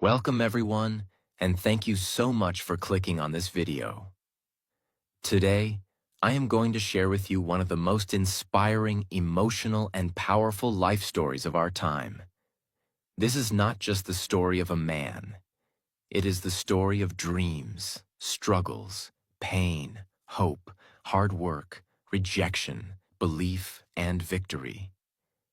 Welcome everyone, and thank you so much for clicking on this video. Today, I am going to share with you one of the most inspiring, emotional, and powerful life stories of our time. This is not just the story of a man. It is the story of dreams, struggles, pain, hope, hard work, rejection, belief, and victory.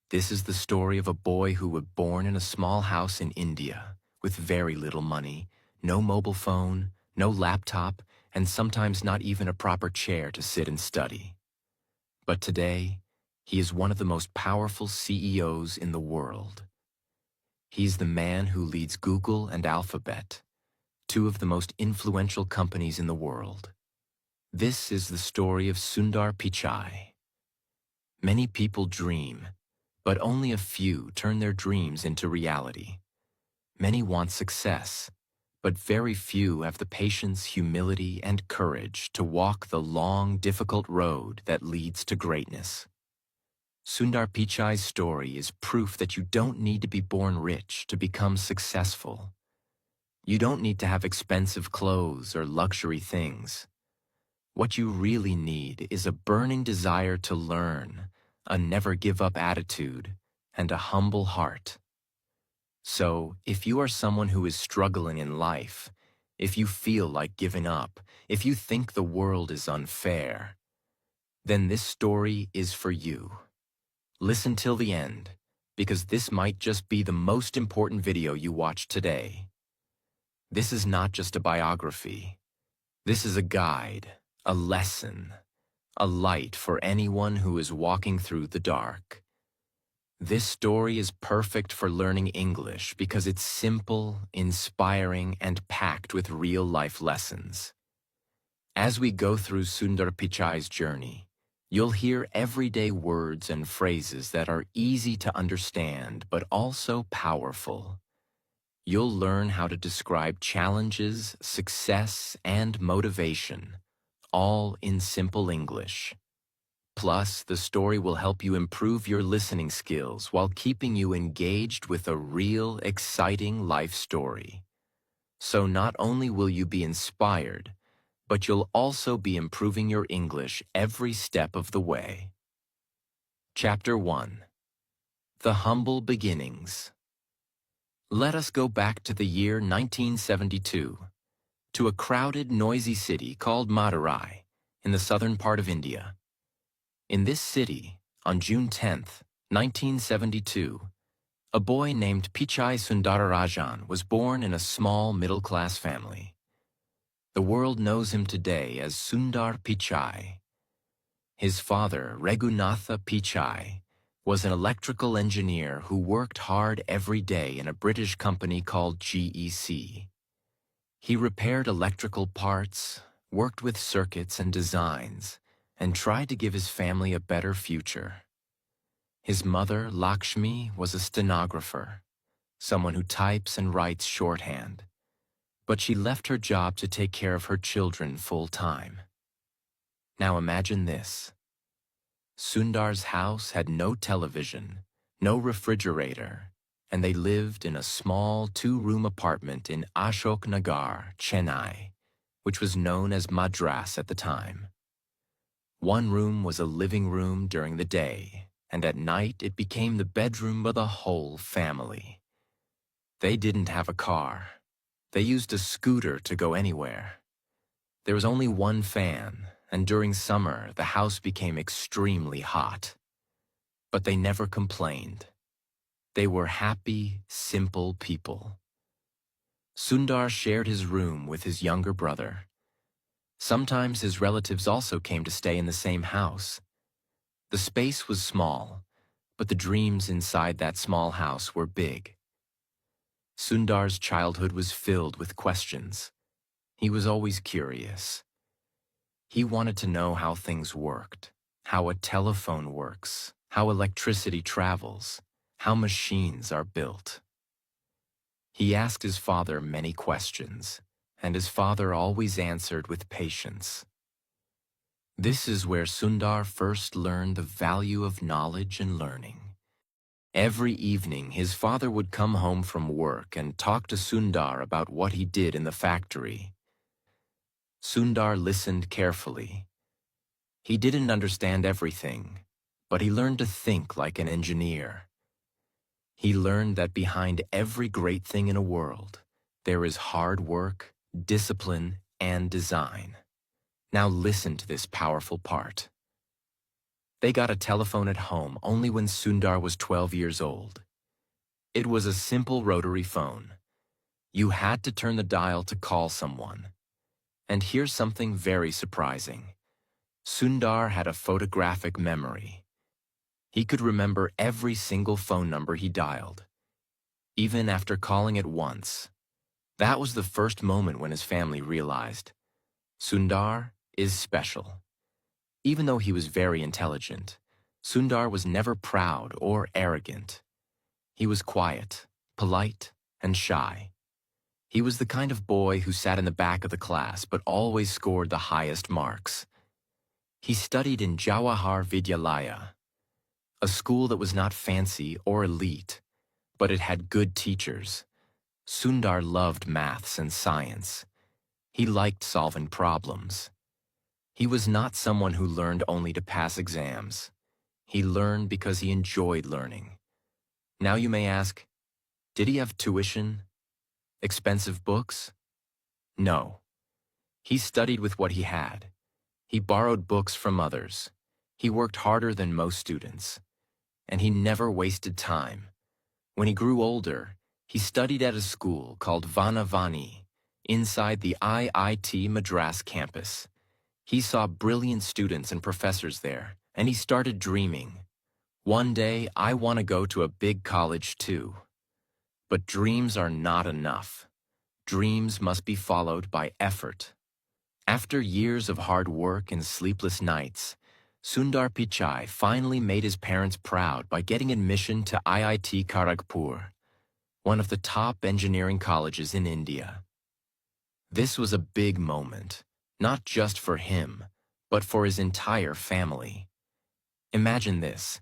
This is the story of a boy who was born in a small house in India, with very little money, no mobile phone, no laptop, and sometimes not even a proper chair to sit and study. But today, he is one of the most powerful CEOs in the world. He's the man who leads Google and Alphabet, two of the most influential companies in the world. This is the story of Sundar Pichai. Many people dream, but only a few turn their dreams into reality. Many want success, but very few have the patience, humility, and courage to walk the long, difficult road that leads to greatness. Sundar Pichai's story is proof that you don't need to be born rich to become successful. You don't need to have expensive clothes or luxury things. What you really need is a burning desire to learn, a never-give-up attitude, and a humble heart. So, if you are someone who is struggling in life, if you feel like giving up, if you think the world is unfair, then this story is for you. Listen till the end, because this might just be the most important video you watch today. This is not just a biography. This is a guide, a lesson, a light for anyone who is walking through the dark. This story is perfect for learning English because it's simple, inspiring, and packed with real-life lessons. As we go through Sundar Pichai's journey, you'll hear everyday words and phrases that are easy to understand but also powerful. You'll learn how to describe challenges, success, and motivation, all in simple English. Plus, the story will help you improve your listening skills while keeping you engaged with a real, exciting life story. So not only will you be inspired, but you'll also be improving your English every step of the way. Chapter 1. The Humble Beginnings. Let us go back to the year 1972, to a crowded, noisy city called Madurai, in the southern part of India. In this city, on June 10th, 1972, a boy named Pichai Sundararajan was born in a small middle-class family. The world knows him today as Sundar Pichai. His father, Raghunatha Pichai, was an electrical engineer who worked hard every day in a British company called GEC. He repaired electrical parts, worked with circuits and designs, and tried to give his family a better future. His mother, Lakshmi, was a stenographer, someone who types and writes shorthand, but she left her job to take care of her children full-time. Now imagine this. Sundar's house had no television, no refrigerator, and they lived in a small two-room apartment in Ashok Nagar, Chennai, which was known as Madras at the time. One room was a living room during the day, and at night it became the bedroom of the whole family. They didn't have a car. They used a scooter to go anywhere. There was only one fan, and during summer the house became extremely hot. But they never complained. They were happy, simple people. Sundar shared his room with his younger brother. Sometimes his relatives also came to stay in the same house. The space was small, but the dreams inside that small house were big. Sundar's childhood was filled with questions. He was always curious. He wanted to know how things worked, how a telephone works, how electricity travels, how machines are built. He asked his father many questions, and his father always answered with patience. This is where Sundar first learned the value of knowledge and learning. Every evening, his father would come home from work and talk to Sundar about what he did in the factory. Sundar listened carefully. He didn't understand everything, but he learned to think like an engineer. He learned that behind every great thing in a world, there is hard work, discipline, and design. Now listen to this powerful part. They got a telephone at home only when Sundar was 12 years old. It was a simple rotary phone. You had to turn the dial to call someone. And here's something very surprising. Sundar had a photographic memory. He could remember every single phone number he dialed, even after calling it once. That was the first moment when his family realized Sundar is special. Even though he was very intelligent, Sundar was never proud or arrogant. He was quiet, polite, and shy. He was the kind of boy who sat in the back of the class but always scored the highest marks. He studied in Jawahar Vidyalaya, a school that was not fancy or elite, but it had good teachers. Sundar loved maths and science. He liked solving problems. He was not someone who learned only to pass exams. He learned because he enjoyed learning. Now you may ask, did he have tuition? Expensive books? No. He studied with what he had. He borrowed books from others. He worked harder than most students. And he never wasted time. When he grew older, he studied at a school called Vanavani, inside the IIT Madras campus. He saw brilliant students and professors there, and he started dreaming. One day, I want to go to a big college too. But dreams are not enough. Dreams must be followed by effort. After years of hard work and sleepless nights, Sundar Pichai finally made his parents proud by getting admission to IIT Kharagpur, one of the top engineering colleges in India. This was a big moment, not just for him, but for his entire family. Imagine this,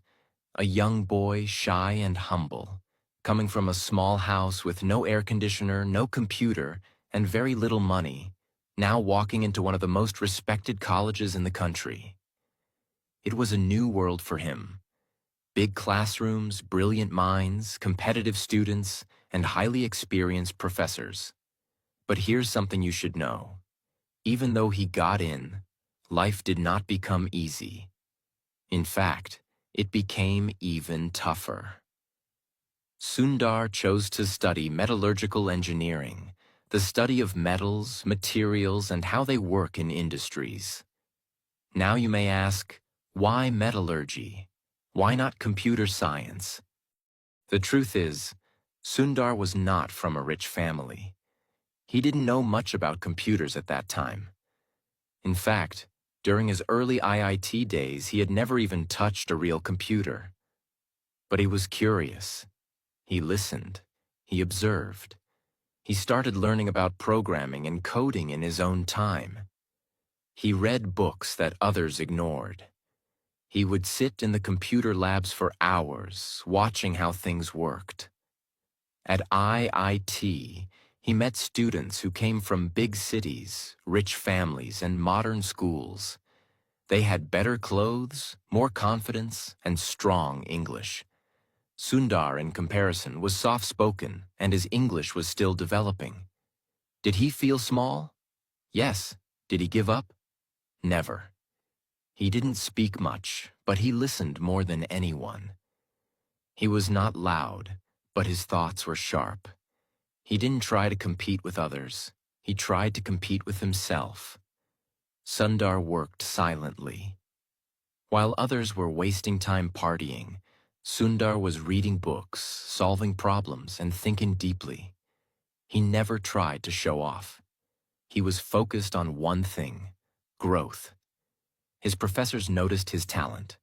a young boy, shy and humble, coming from a small house with no air conditioner, no computer, and very little money, now walking into one of the most respected colleges in the country. It was a new world for him. Big classrooms, brilliant minds, competitive students, and highly experienced professors. But here's something you should know. Even though he got in, life did not become easy. In fact, it became even tougher. Sundar chose to study metallurgical engineering, the study of metals, materials, and how they work in industries. Now you may ask, why metallurgy? Why not computer science? The truth is, Sundar was not from a rich family. He didn't know much about computers at that time. In fact, during his early IIT days, he had never even touched a real computer. But he was curious. He listened. He observed. He started learning about programming and coding in his own time. He read books that others ignored. He would sit in the computer labs for hours, watching how things worked. At IIT, he met students who came from big cities, rich families, and modern schools. They had better clothes, more confidence, and strong English. Sundar, in comparison, was soft-spoken, and his English was still developing. Did he feel small? Yes. Did he give up? Never. He didn't speak much, but he listened more than anyone. He was not loud, but his thoughts were sharp. He didn't try to compete with others. He tried to compete with himself. Sundar worked silently. While others were wasting time partying, Sundar was reading books, solving problems, and thinking deeply. He never tried to show off. He was focused on one thing: growth. His professors noticed his talent.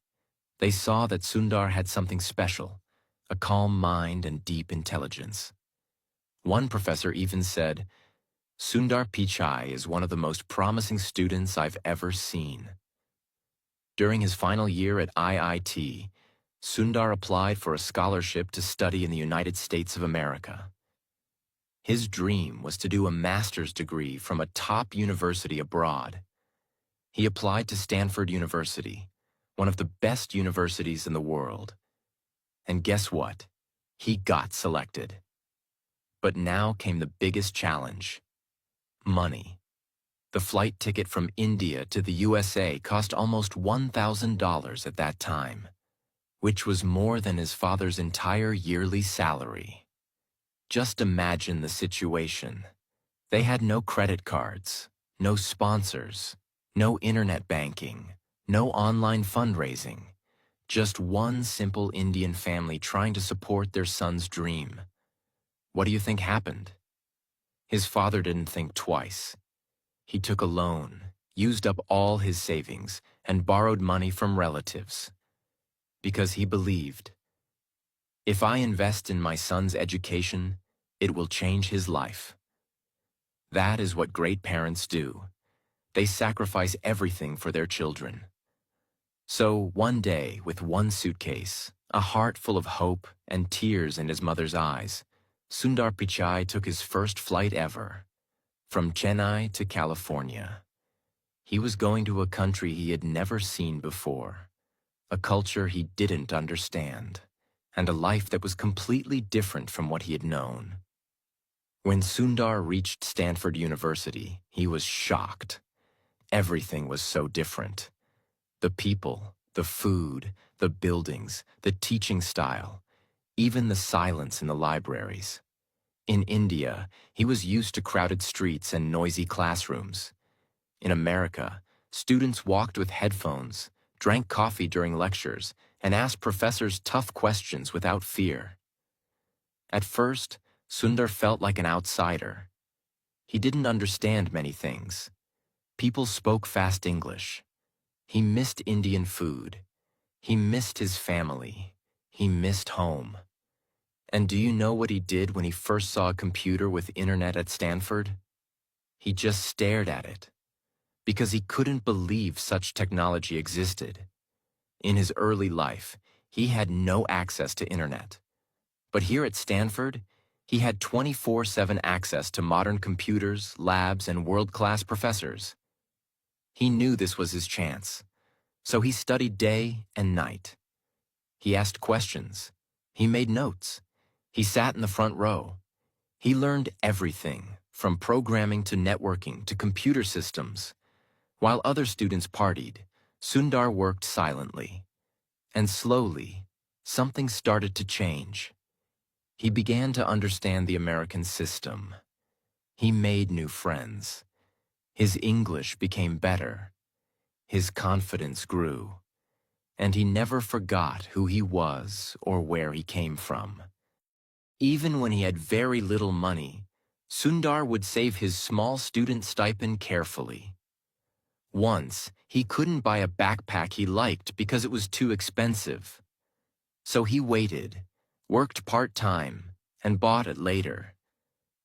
They saw that Sundar had something special, a calm mind and deep intelligence. One professor even said, "Sundar Pichai is one of the most promising students I've ever seen." During his final year at IIT, Sundar applied for a scholarship to study in the United States of America. His dream was to do a master's degree from a top university abroad. He applied to Stanford University, one of the best universities in the world. And guess what? He got selected. But now came the biggest challenge: money. The flight ticket from India to the USA cost almost $1,000 at that time, which was more than his father's entire yearly salary. Just imagine the situation. They had no credit cards, no sponsors, no internet banking, no online fundraising. Just one simple Indian family trying to support their son's dream. What do you think happened? His father didn't think twice. He took a loan, used up all his savings, and borrowed money from relatives. Because he believed, if I invest in my son's education, it will change his life. That is what great parents do. They sacrifice everything for their children. So one day, with one suitcase, a heart full of hope and tears in his mother's eyes, Sundar Pichai took his first flight ever, from Chennai to California. He was going to a country he had never seen before, a culture he didn't understand, and a life that was completely different from what he had known. When Sundar reached Stanford University, he was shocked. Everything was so different. The people, the food, the buildings, the teaching style, even the silence in the libraries. In India, he was used to crowded streets and noisy classrooms. In America, students walked with headphones, drank coffee during lectures, and asked professors tough questions without fear. At first, Sundar felt like an outsider. He didn't understand many things. People spoke fast English. He missed Indian food. He missed his family. He missed home. And do you know what he did when he first saw a computer with internet at Stanford? He just stared at it, because he couldn't believe such technology existed. In his early life, he had no access to internet. But here at Stanford, he had 24/7 access to modern computers, labs, and world-class professors. He knew this was his chance, so he studied day and night. He asked questions. He made notes. He sat in the front row. He learned everything, from programming to networking to computer systems. While other students partied, Sundar worked silently. And slowly, something started to change. He began to understand the American system. He made new friends. His English became better. His confidence grew. And he never forgot who he was or where he came from. Even when he had very little money, Sundar would save his small student stipend carefully. Once, he couldn't buy a backpack he liked because it was too expensive. So he waited, worked part-time, and bought it later,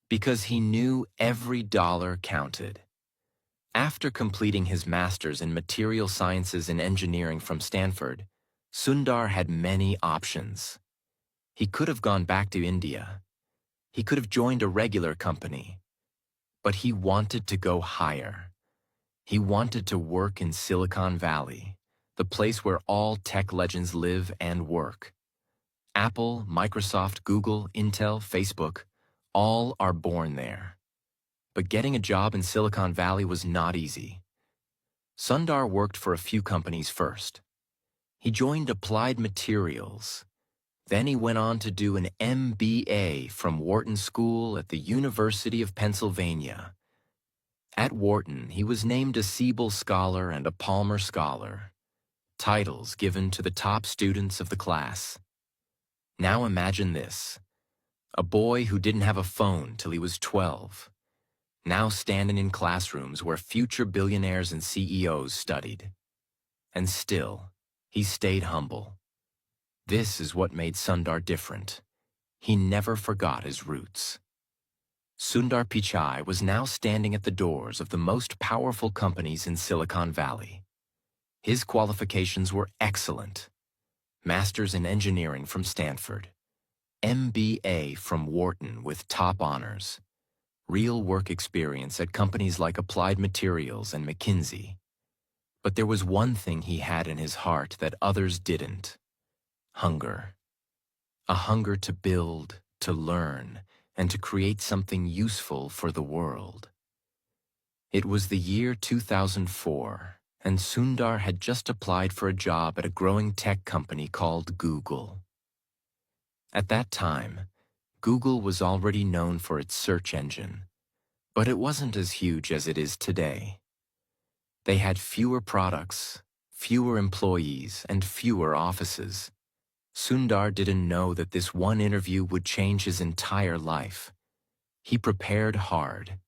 because he knew every dollar counted. After completing his master's in material sciences and engineering from Stanford, Sundar had many options. He could have gone back to India. He could have joined a regular company. But he wanted to go higher. He wanted to work in Silicon Valley, the place where all tech legends live and work. Apple, Microsoft, Google, Intel, Facebook, all are born there. But getting a job in Silicon Valley was not easy. Sundar worked for a few companies first. He joined Applied Materials. Then he went on to do an MBA from Wharton School at the University of Pennsylvania. At Wharton, he was named a Siebel Scholar and a Palmer Scholar, titles given to the top students of the class. Now imagine this: a boy who didn't have a phone till he was 12, now standing in classrooms where future billionaires and CEOs studied. And still, he stayed humble. This is what made Sundar different. He never forgot his roots. Sundar Pichai was now standing at the doors of the most powerful companies in Silicon Valley. His qualifications were excellent. Master's in Engineering from Stanford, MBA from Wharton with top honors, real work experience at companies like Applied Materials and McKinsey. But there was one thing he had in his heart that others didn't: hunger. A hunger to build, to learn, and to create something useful for the world. It was the year 2004, and Sundar had just applied for a job at a growing tech company called Google. At that time, Google was already known for its search engine, but it wasn't as huge as it is today. They had fewer products, fewer employees, and fewer offices. Sundar didn't know that this one interview would change his entire life. He prepared hard.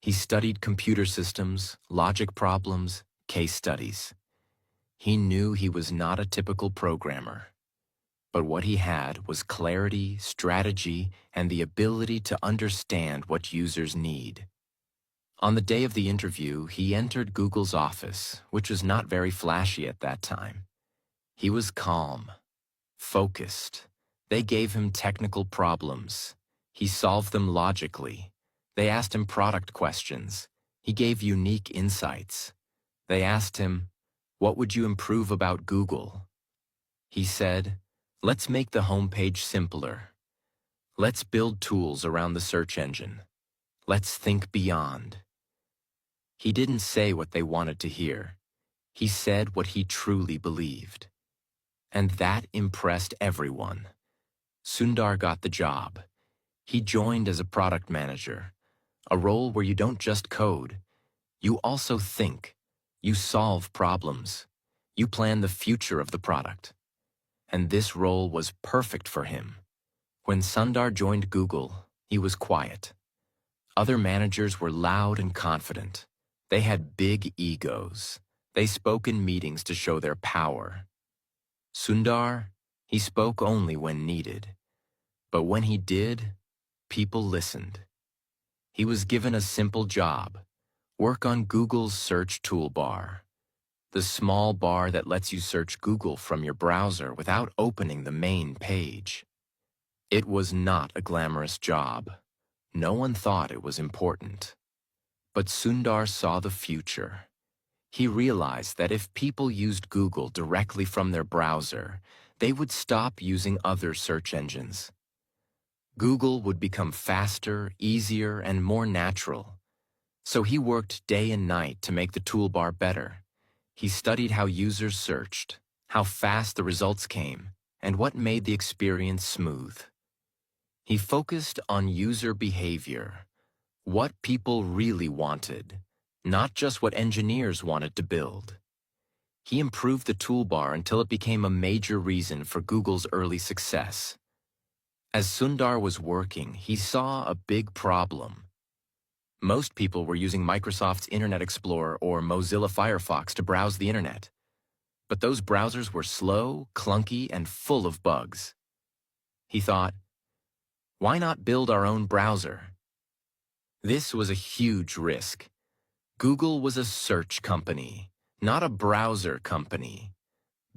He studied computer systems, logic problems, case studies. He knew he was not a typical programmer. But what he had was clarity, strategy, and the ability to understand what users need. On the day of the interview, he entered Google's office, which was not very flashy at that time. He was calm, focused. They gave him technical problems. He solved them logically. They asked him product questions. He gave unique insights. They asked him, "What would you improve about Google?" He said, "Let's make the homepage simpler. Let's build tools around the search engine. Let's think beyond." He didn't say what they wanted to hear. He said what he truly believed. And that impressed everyone. Sundar got the job. He joined as a product manager, a role where you don't just code. You also think. You solve problems. You plan the future of the product. And this role was perfect for him. When Sundar joined Google, he was quiet. Other managers were loud and confident. They had big egos. They spoke in meetings to show their power. Sundar, he spoke only when needed. But when he did, people listened. He was given a simple job: work on Google's search toolbar, the small bar that lets you search Google from your browser without opening the main page. It was not a glamorous job. No one thought it was important. But Sundar saw the future. He realized that if people used Google directly from their browser, they would stop using other search engines. Google would become faster, easier, and more natural. So he worked day and night to make the toolbar better. He studied how users searched, how fast the results came, and what made the experience smooth. He focused on user behavior, what people really wanted, not just what engineers wanted to build. He improved the toolbar until it became a major reason for Google's early success. As Sundar was working, he saw a big problem. Most people were using Microsoft's Internet Explorer or Mozilla Firefox to browse the internet. But those browsers were slow, clunky, and full of bugs. He thought, why not build our own browser? This was a huge risk. Google was a search company, not a browser company.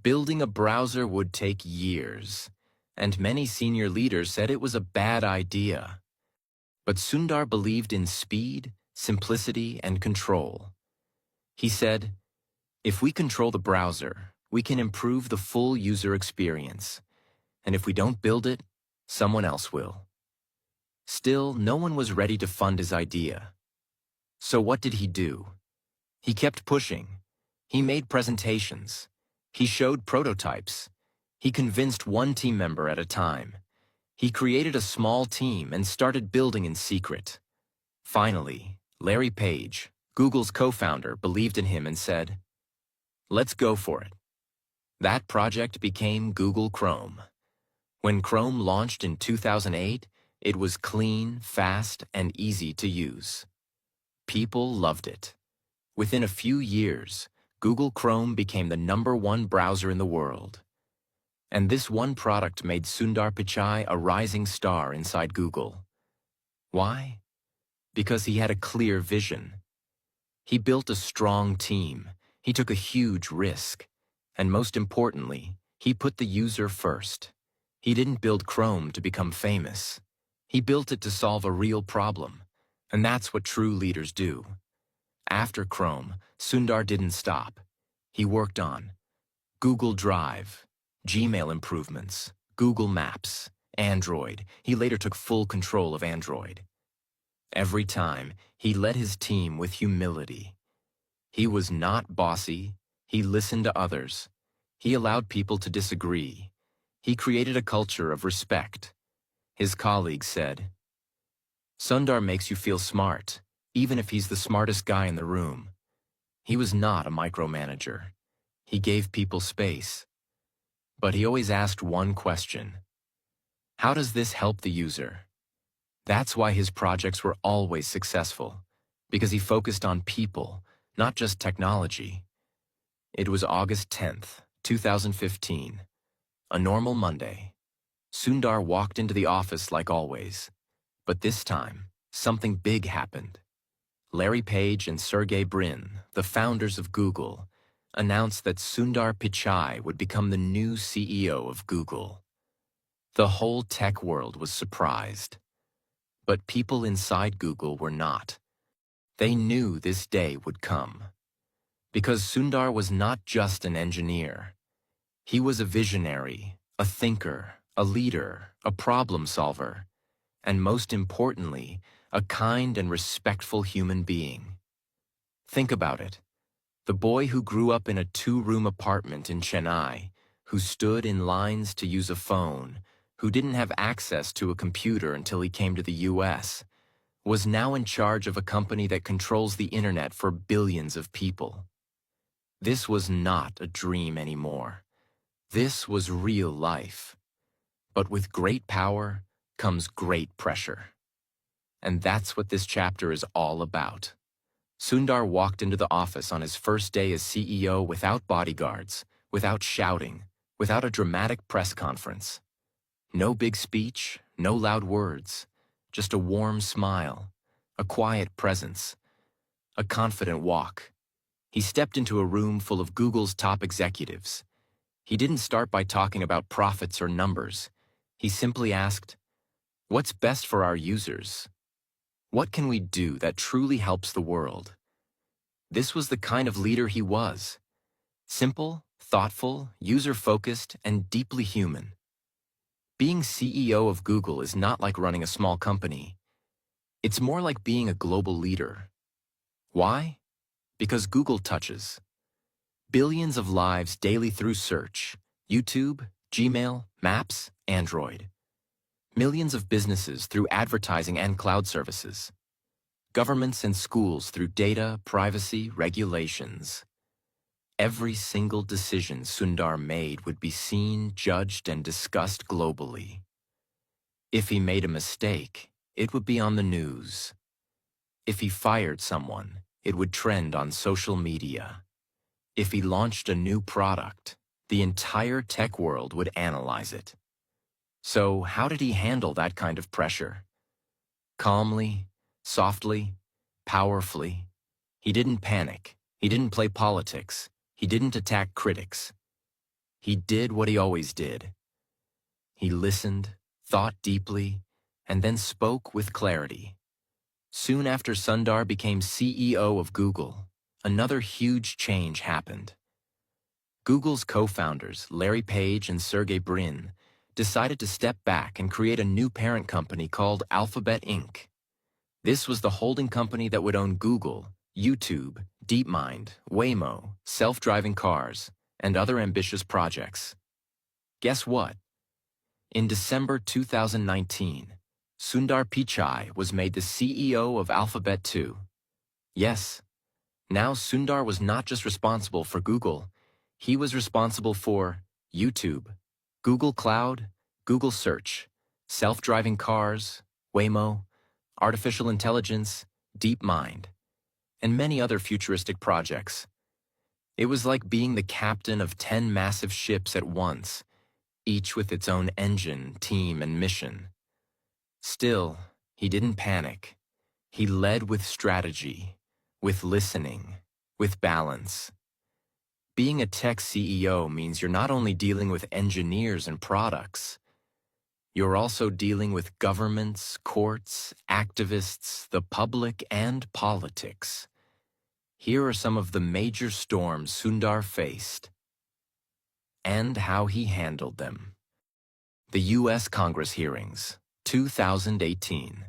Building a browser would take years, and many senior leaders said it was a bad idea. But Sundar believed in speed, simplicity, and control. He said, if we control the browser, we can improve the full user experience. And if we don't build it, someone else will. Still, no one was ready to fund his idea. So what did he do? He kept pushing. He made presentations. He showed prototypes. He convinced one team member at a time. He created a small team and started building in secret. Finally, Larry Page, Google's co-founder, believed in him and said, let's go for it. That project became Google Chrome. When Chrome launched in 2008, it was clean, fast, and easy to use. People loved it. Within a few years, Google Chrome became the #1 browser in the world. And this one product made Sundar Pichai a rising star inside Google. Why? Because he had a clear vision. He built a strong team. He took a huge risk. And most importantly, He put the user first. He didn't build Chrome to become famous. He built it to solve a real problem. And that's what true leaders do. After Chrome, Sundar didn't stop. He worked on Google Drive, Gmail improvements, Google Maps, Android. He later took full control of Android. Every time, he led his team with humility. He was not bossy. He listened to others. He allowed people to disagree. He created a culture of respect. His colleagues said, "Sundar makes you feel smart, even if he's the smartest guy in the room." He was not a micromanager. He gave people space. But he always asked one question: how does this help the user? That's why his projects were always successful, because he focused on people, not just technology. It was August 10th, 2015, a normal Monday. Sundar walked into the office like always. But this time, something big happened. Larry Page and Sergey Brin, the founders of Google, announced that Sundar Pichai would become the new CEO of Google. The whole tech world was surprised. But people inside Google were not. They knew this day would come. Because Sundar was not just an engineer. He was a visionary, a thinker, a leader, a problem solver, and most importantly, a kind and respectful human being. Think about it. The boy who grew up in a 2-room apartment in Chennai, who stood in lines to use a phone, who didn't have access to a computer until he came to the US, was now in charge of a company that controls the internet for billions of people. This was not a dream anymore. This was real life. But with great power comes great pressure. And that's what this chapter is all about. Sundar walked into the office on his first day as CEO without bodyguards, without shouting, without a dramatic press conference. No big speech, no loud words, just a warm smile, a quiet presence, a confident walk. He stepped into a room full of Google's top executives. He didn't start by talking about profits or numbers. He simply asked, "What's best for our users? What can we do that truly helps the world?" This was the kind of leader he was. Simple, thoughtful, user-focused, and deeply human. Being CEO of Google is not like running a small company. It's more like being a global leader. Why? Because Google touches billions of lives daily through search, YouTube, Gmail, Maps, Android. Millions of businesses through advertising and cloud services. Governments and schools through data, privacy, regulations. Every single decision Sundar made would be seen, judged, and discussed globally. If he made a mistake, it would be on the news. If he fired someone, it would trend on social media. If he launched a new product, the entire tech world would analyze it. So how did he handle that kind of pressure? Calmly, softly, powerfully. He didn't panic. He didn't play politics. He didn't attack critics. He did what he always did. He listened, thought deeply, and then spoke with clarity. Soon after Sundar became CEO of Google, another huge change happened. Google's co-founders, Larry Page and Sergey Brin, decided to step back and create a new parent company called Alphabet Inc. This was the holding company that would own Google, YouTube, DeepMind, Waymo, self-driving cars, and other ambitious projects. Guess what? In December 2019, Sundar Pichai was made the CEO of Alphabet too. Yes, now Sundar was not just responsible for Google, he was responsible for YouTube, Google Cloud, Google Search, self-driving cars, Waymo, artificial intelligence, DeepMind, and many other futuristic projects. It was like being the captain of 10 massive ships at once, each with its own engine, team, and mission. Still, he didn't panic. He led with strategy, with listening, with balance. Being a tech CEO means you're not only dealing with engineers and products, you're also dealing with governments, courts, activists, the public, and politics. Here are some of the major storms Sundar faced and how he handled them. The U.S. Congress hearings, 2018.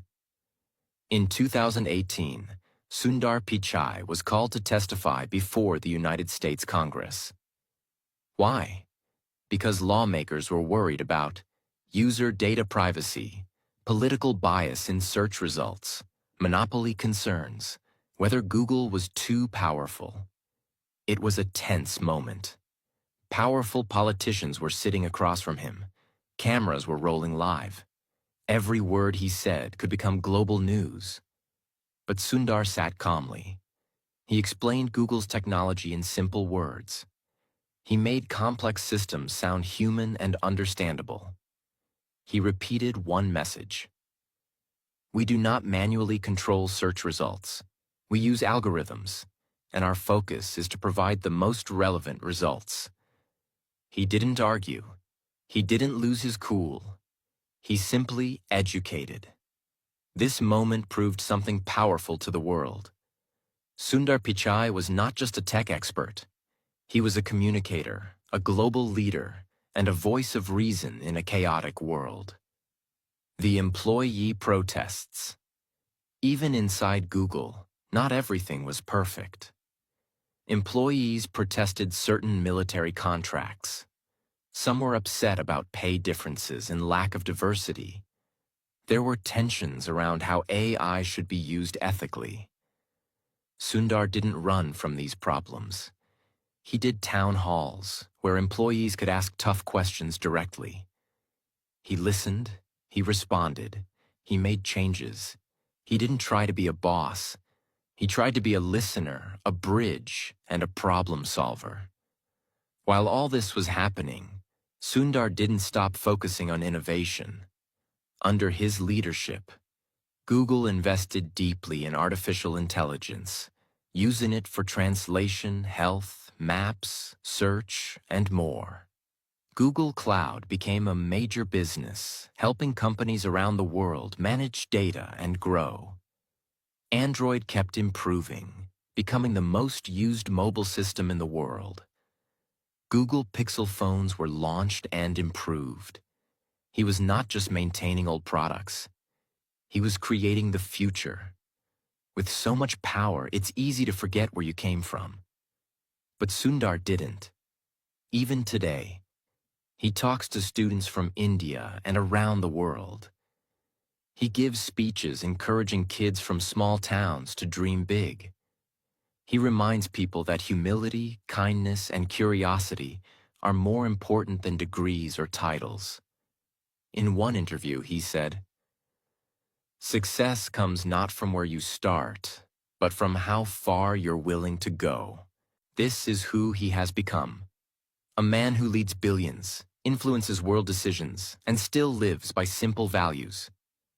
In 2018, Sundar Pichai was called to testify before the United States Congress. Why? Because lawmakers were worried about user data privacy, political bias in search results, monopoly concerns, whether Google was too powerful. It was a tense moment. Powerful politicians were sitting across from him. Cameras were rolling live. Every word he said could become global news. But Sundar sat calmly. He explained Google's technology in simple words. He made complex systems sound human and understandable. He repeated one message. We do not manually control search results. We use algorithms, and our focus is to provide the most relevant results. He didn't argue. He didn't lose his cool. He simply educated. This moment proved something powerful to the world. Sundar Pichai was not just a tech expert. He was a communicator, a global leader, and a voice of reason in a chaotic world. The employee protests. Even inside Google, not everything was perfect. Employees protested certain military contracts. Some were upset about pay differences and lack of diversity. There were tensions around how AI should be used ethically. Sundar didn't run from these problems. He did town halls, where employees could ask tough questions directly. He listened, he responded, he made changes. He didn't try to be a boss. He tried to be a listener, a bridge, and a problem solver. While all this was happening, Sundar didn't stop focusing on innovation. Under his leadership, Google invested deeply in artificial intelligence, using it for translation, health, maps, search, and more. Google Cloud became a major business, helping companies around the world manage data and grow. Android kept improving, becoming the most used mobile system in the world. Google Pixel phones were launched and improved. He was not just maintaining old products. He was creating the future. With so much power, it's easy to forget where you came from. But Sundar didn't. Even today, he talks to students from India and around the world. He gives speeches encouraging kids from small towns to dream big. He reminds people that humility, kindness, and curiosity are more important than degrees or titles. In one interview, he said, "Success comes not from where you start, but from how far you're willing to go." This is who he has become. A man who leads billions, influences world decisions, and still lives by simple values.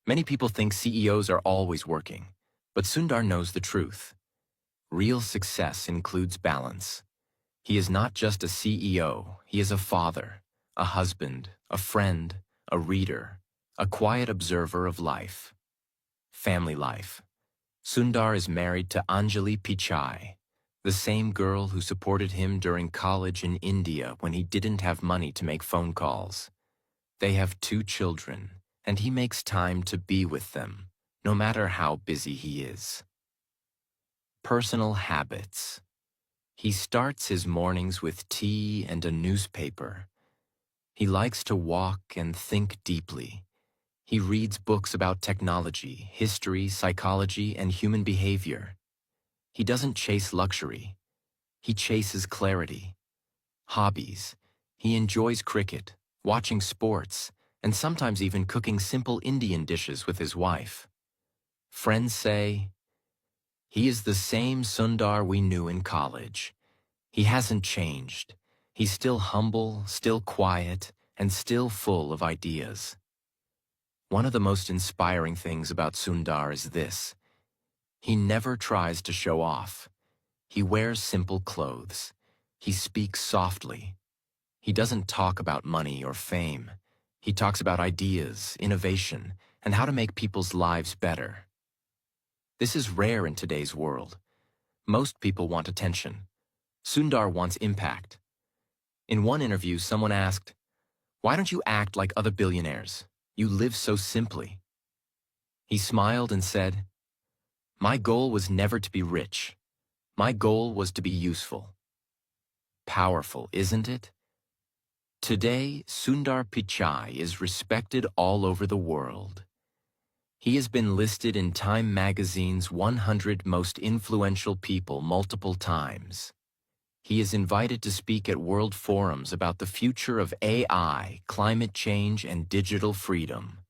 Many people think CEOs are always working, but Sundar knows the truth. Real success includes balance. He is not just a CEO, he is a father, a husband, a friend, a reader, a quiet observer of life. Family life. Sundar is married to Anjali Pichai, the same girl who supported him during college in India when he didn't have money to make phone calls. They have 2 children, and he makes time to be with them, no matter how busy he is. Personal habits. He starts his mornings with tea and a newspaper. He likes to walk and think deeply. He reads books about technology, history, psychology, and human behavior. He doesn't chase luxury. He chases clarity. Hobbies. He enjoys cricket, watching sports, and sometimes even cooking simple Indian dishes with his wife. Friends say, "He is the same Sundar we knew in college. He hasn't changed. He's still humble, still quiet, and still full of ideas." One of the most inspiring things about Sundar is this. He never tries to show off. He wears simple clothes. He speaks softly. He doesn't talk about money or fame. He talks about ideas, innovation, and how to make people's lives better. This is rare in today's world. Most people want attention. Sundar wants impact. In one interview, someone asked, "Why don't you act like other billionaires? You live so simply." He smiled and said, "My goal was never to be rich. My goal was to be useful." Powerful, isn't it? Today, Sundar Pichai is respected all over the world. He has been listed in Time magazine's 100 most influential people multiple times. He is invited to speak at world forums about the future of AI, climate change, and digital freedom.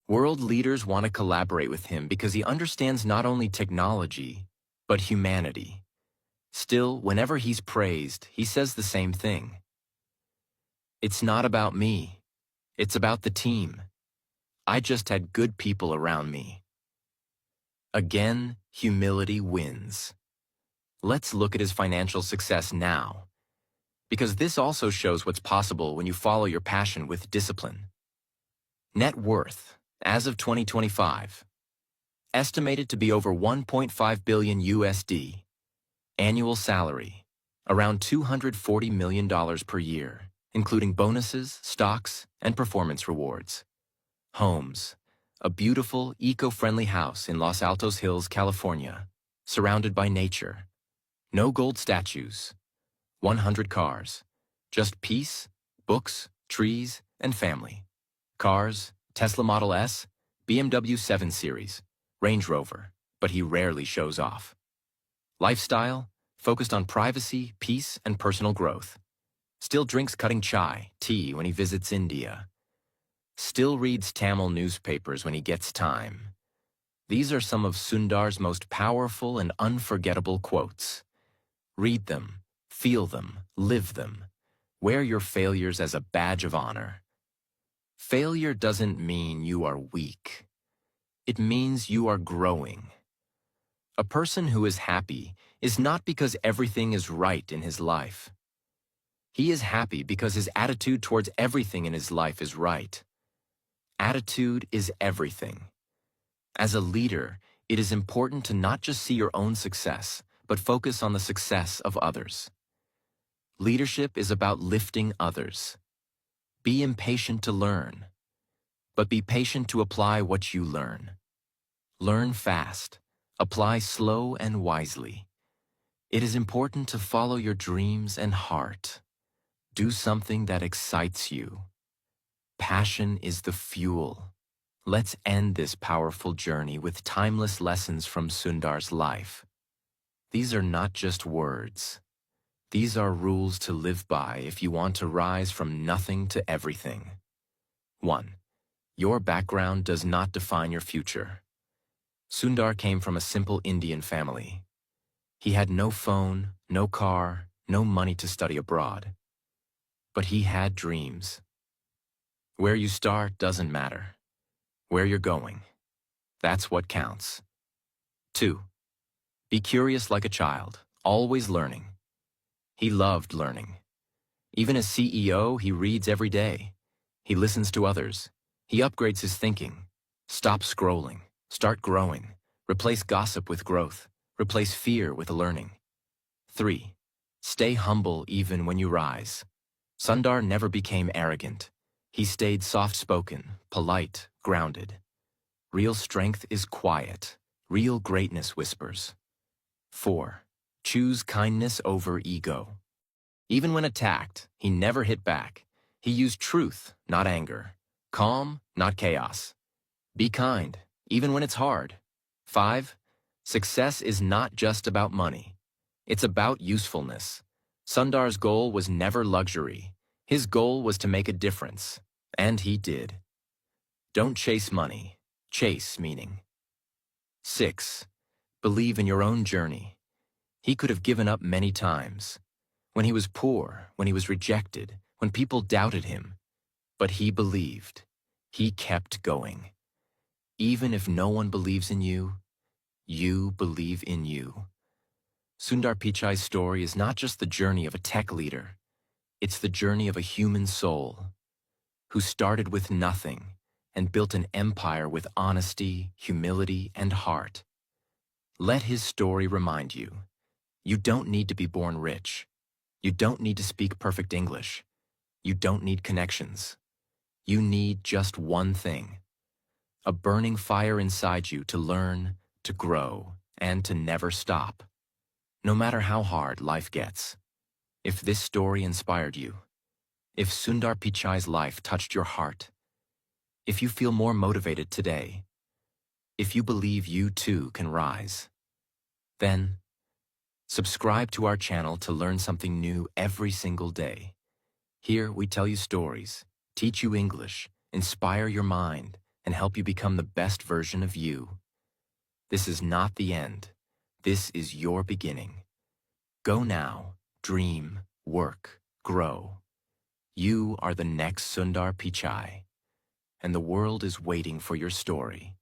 World leaders want to collaborate with him because he understands not only technology, but humanity. Still, whenever he's praised, he says the same thing. "It's not about me. It's about the team. I just had good people around me." Again, humility wins. Let's look at his financial success now, because this also shows what's possible when you follow your passion with discipline. Net worth, as of 2025, estimated to be over 1.5 billion USD. Annual salary, around $240 million per year, including bonuses, stocks, and performance rewards. Homes, a beautiful, eco-friendly house in Los Altos Hills, California, surrounded by nature. No gold statues, 100 cars, just peace, books, trees, and family. Cars, Tesla Model S, BMW 7 Series, Range Rover, but he rarely shows off. Lifestyle, focused on privacy, peace, and personal growth. Still drinks cutting chai, tea when he visits India. Still reads Tamil newspapers when he gets time. These are some of Sundar's most powerful and unforgettable quotes. Read them, feel them, live them. Wear your failures as a badge of honor. Failure doesn't mean you are weak. It means you are growing. A person who is happy is not because everything is right in his life. He is happy because his attitude towards everything in his life is right. Attitude is everything. As a leader, it is important to not just see your own success, but focus on the success of others. Leadership is about lifting others. Be impatient to learn, but be patient to apply what you learn. Learn fast. Apply slow and wisely. It is important to follow your dreams and heart. Do something that excites you. Passion is the fuel. Let's end this powerful journey with timeless lessons from Sundar's life. These are not just words. These are rules to live by if you want to rise from nothing to everything. 1. Your background does not define your future. Sundar came from a simple Indian family. He had no phone, no car, no money to study abroad. But he had dreams. Where you start doesn't matter. Where you're going, that's what counts. 2. Be curious like a child, always learning. He loved learning. Even as CEO, he reads every day. He listens to others. He upgrades his thinking. Stop scrolling. Start growing. Replace gossip with growth. Replace fear with learning. 3. Stay humble even when you rise. Sundar never became arrogant. He stayed soft-spoken, polite, grounded. Real strength is quiet. Real greatness whispers. 4. Choose kindness over ego. Even when attacked, he never hit back. He used truth, not anger. Calm, not chaos. Be kind, even when it's hard. 5. Success is not just about money. It's about usefulness. Sundar's goal was never luxury. His goal was to make a difference, and he did. Don't chase money. Chase meaning. 6. Believe in your own journey. He could have given up many times. When he was poor, when he was rejected, when people doubted him. But he believed. He kept going. Even if no one believes in you, you believe in you. Sundar Pichai's story is not just the journey of a tech leader, it's the journey of a human soul who started with nothing and built an empire with honesty, humility, and heart. Let his story remind you, you don't need to be born rich. You don't need to speak perfect English. You don't need connections. You need just one thing: a burning fire inside you to learn, to grow, and to never stop. No matter how hard life gets, if this story inspired you, if Sundar Pichai's life touched your heart, if you feel more motivated today, if you believe you too can rise, then subscribe to our channel to learn something new every single day. Here we tell you stories, teach you English, inspire your mind, and help you become the best version of you. This is not the end. This is your beginning. Go now, dream, work, grow. You are the next Sundar Pichai, and the world is waiting for your story.